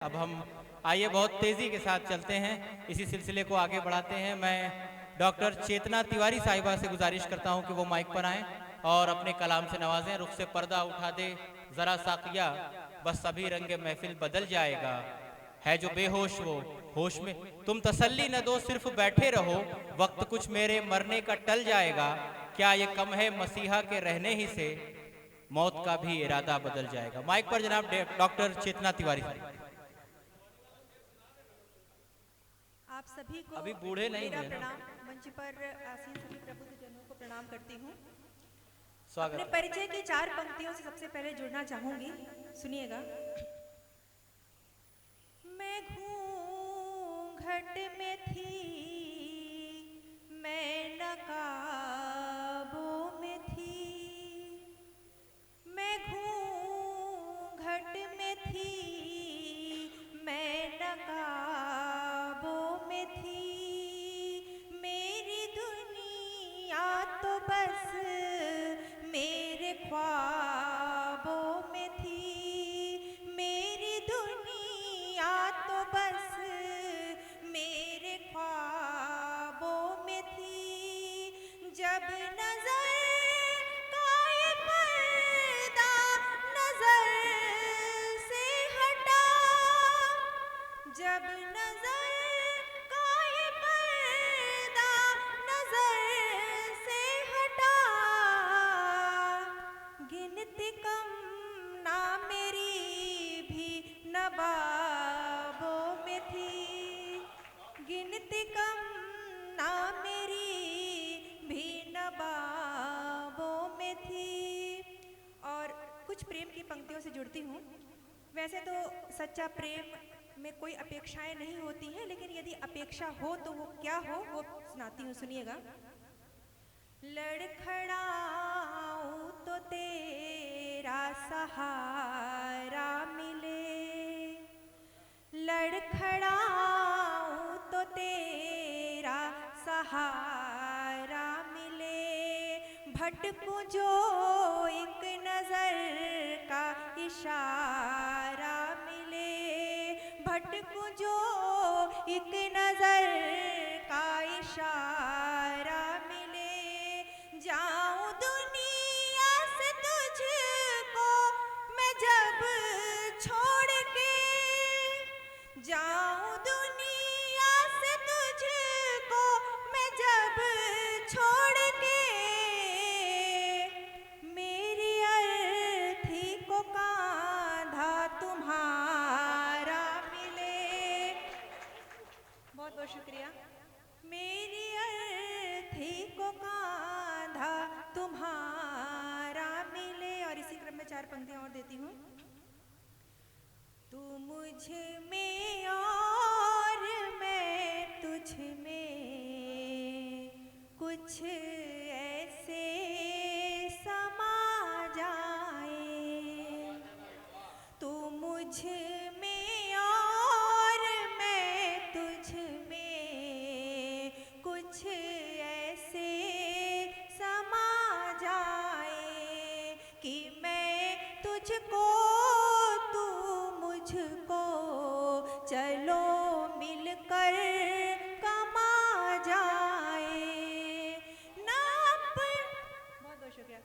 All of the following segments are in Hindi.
अब हम आइए बहुत तेज़ी के साथ चलते हैं, इसी सिलसिले को आगे बढ़ाते हैं। मैं डॉक्टर चेतना तिवारी साहिबा से गुजारिश करता हूं कि वो माइक पर आएं और अपने कलाम से नवाजें। रुख से पर्दा उठा दे ज़रा साकिया, बस सभी रंगे महफिल बदल जाएगा। है जो बेहोश वो होश में, तुम तसल्ली न दो सिर्फ बैठे रहो, वक्त कुछ मेरे मरने का टल जाएगा। क्या ये कम है मसीहा के रहने ही से, मौत का भी इरादा बदल जाएगा। माइक पर जनाब डॉक्टर चेतना तिवारी साहब। आप सभी को अभी बूढ़े नहीं मेरा हुए ना। प्रणाम। मंच पर आसीन सभी प्रबुद्ध जनों को प्रणाम करती हूँ। स्वागत अपने है। परिचय की 4 पंक्तियों से सबसे पहले जुड़ना चाहूंगी, सुनिएगा। मैं घूंघट में थी, मैं नकाबों में थी। मैं घूंघट में थी, मैं नकाबों में थी। मेरी दुनिया तो बस मेरे ख्वाबों में थी। मेरी दुनिया तो बस मेरे ख्वाबों में थी। जब नजर का ये पर्दा नजर से हटा, जब नजर का ये पर्दा नजर से हटा, गिनती कम ना मेरी भी नवाबों में थी। गिनती कम ना मेरी भी नवाबों में थी। और कुछ प्रेम की पंक्तियों से जुड़ती हूँ। वैसे तो सच्चा प्रेम में कोई अपेक्षाएं नहीं होती हैं, लेकिन यदि अपेक्षा हो तो वो क्या हो, वो सुनाती हूँ, सुनिएगा। लड़खड़ाऊं तो तेरा सहारा मिले, लड़खड़ाऊं तो तेरा सहारा मिले। भटकूं जो एक नजर का इशारा मिले, भटकूं जो एक नजर का इशारा मिले। जाऊं दुनिया से तुझको मैं जब छोड़ के, जाऊं दुनिया से तुझको मैं जब छोड़ के। मेरी अर्थी को कांधा तुम्हारा मिले। बहुत बहुत शुक्रिया। मेरी अर्थी को कांधा तुम्हारा मिले। और इसी क्रम में 4 पंक्तियां और देती हूँ। तू मुझ में और मैं तुझ में, कुछ ऐसे समा जाए। तू मुझ में और मैं तुझ में, कुछ ऐसे समा जाए कि मैं तुझको तू मुझको, चलो मिलकर कमा जाए। ना बहुत बहुत शुक्रिया।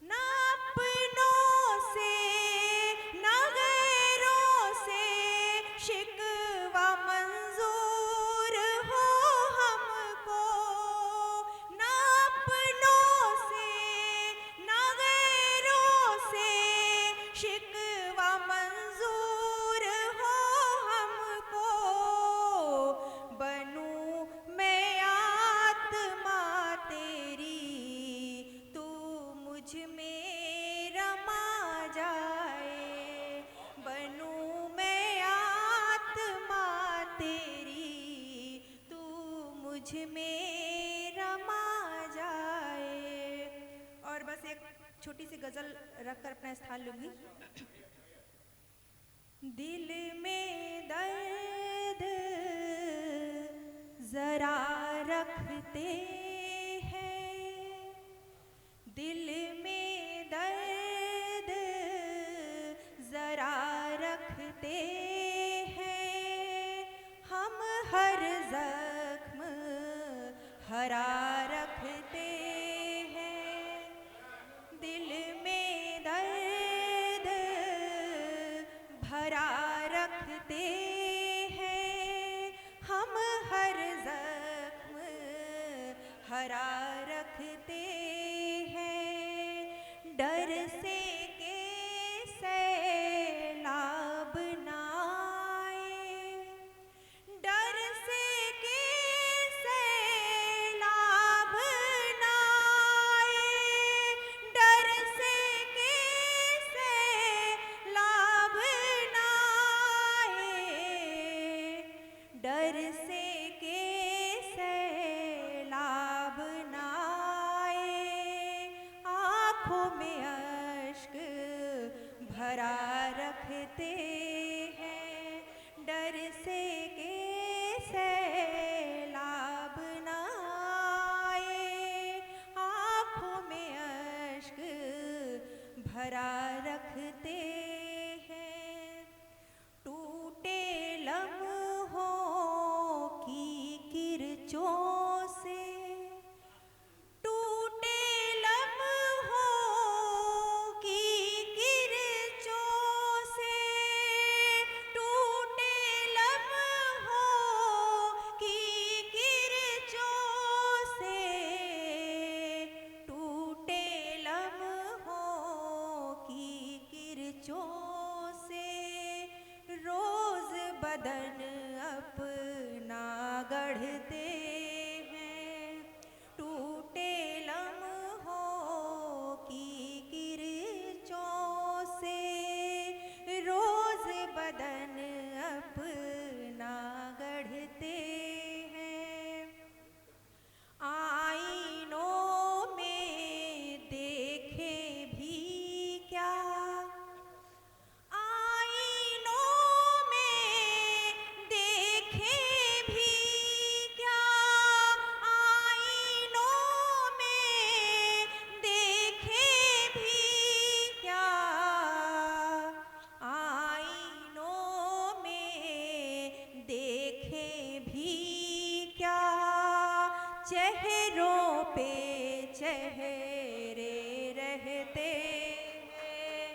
ना अपनों से ना गैरों से शिकवा मंजूर हो हमको। ना अपनों से ना गैरों से शिकवा मंजूर हो हमको। बनूं मैं आत्मा तेरी, तू मुझ में रमा जाए। बनूं मैं आत्मा तेरी, तू मुझ में रमा जाए। और बस एक छोटी सी गजल रखकर अपना स्थान लूंगी। दिल में दर्द जरा रखते हैं, दिल में दर्द जरा रखते हैं। भरा रखते हैं, डर से के सैलाब ना आए, डर से के सैलाब ना आए, डर से के सैलाब ना आए, डर से के सैलाब ना आए, आँखों में अश्क भरा रखते हैं, डर से के सैलाब ना आए, आँखों में अश्क भरा रखते हैं। टूटे लम्हों की किरचों से, टूटे लम्हों की किरचों से, टूटे लम्हों की किरचों से, टूटे लम्हों की किरचों से, रोज बदन अपना गढ़ते हैं, टूटे लम्हों की किरचों से, रोज बदन अपना गढ़ते हैं। आईनों में देखे भी क्या, आईनों में देखे भी क्या, आईनों में देखे भी क्या, आईनों में देखे भी क्या, चेहरों पे चेहरे रहते हैं,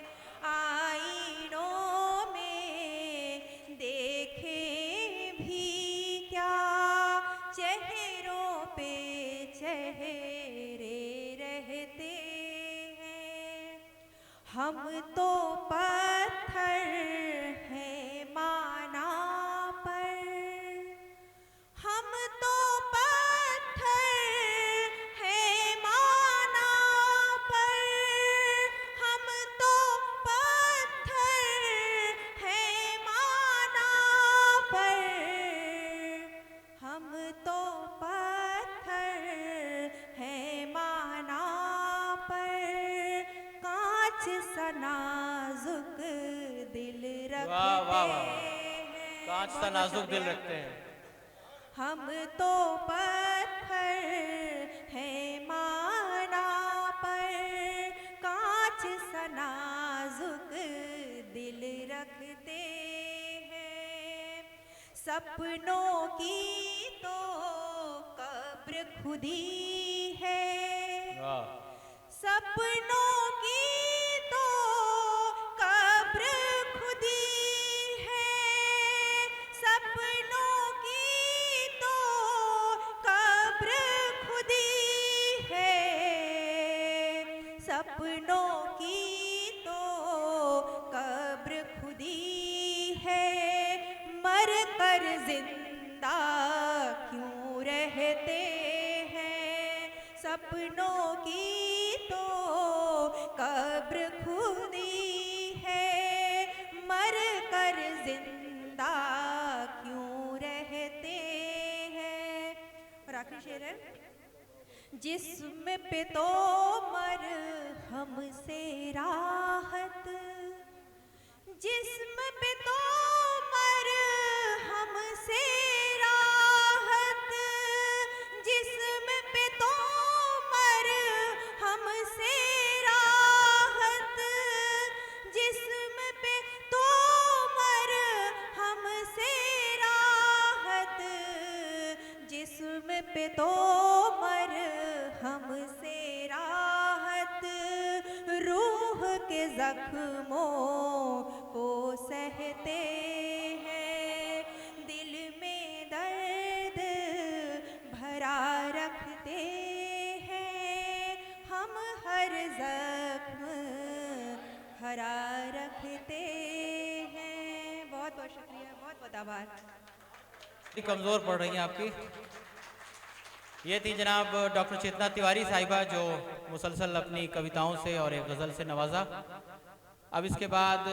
आईनों में देखे भी क्या, चेहरों पे चेहरे रहते हैं। हम तो पत्थर हैं माना पर, हम तो पत्थर हैं माना पर, हम तो पत्थर हैं माना पर, हम तो पत्थर हैं माना पर, कांच सा नाजुक दिल वाह वाह रखते वाह, हैं। कांच सा बहुत बहुत नाजुक दिल शुक्रिया। रखते हैं। हम तो पत्थर हैं माना पर, कांच सा नाजुक दिल रखते हैं। सपनों की तो कब्र खुदी है, वाह, सपनों की तो कब्र खुदी है, सपनों की तो कब्र खुदी है, सपनों की तो कब्र खुदी है, मर कर जिंदा क्यों रहते हैं, सपनों की तो कब्र खुदी है, मर कर जिंदा क्यों रहते हैं। और आखिरी शेर है, जिस्म पे तो मर हमसे राहत, जिस्म पे तो मर हमसे राहत, जिस्म पे तो मर हमसे राहत, जिस्म पे तो मर हमसे राहत, जिस्म पे तो मर हमसे राहत, रूह के जख्मों को सहते हैं, दिल में दर्द भरा रखते आभार। कमज़ोर पड़ रही हैं आपकी। ये थी जनाब डॉक्टर चेतना तिवारी साहिबा, जो मुसलसल अपनी कविताओं से और एक गज़ल से नवाजा। अब इसके बाद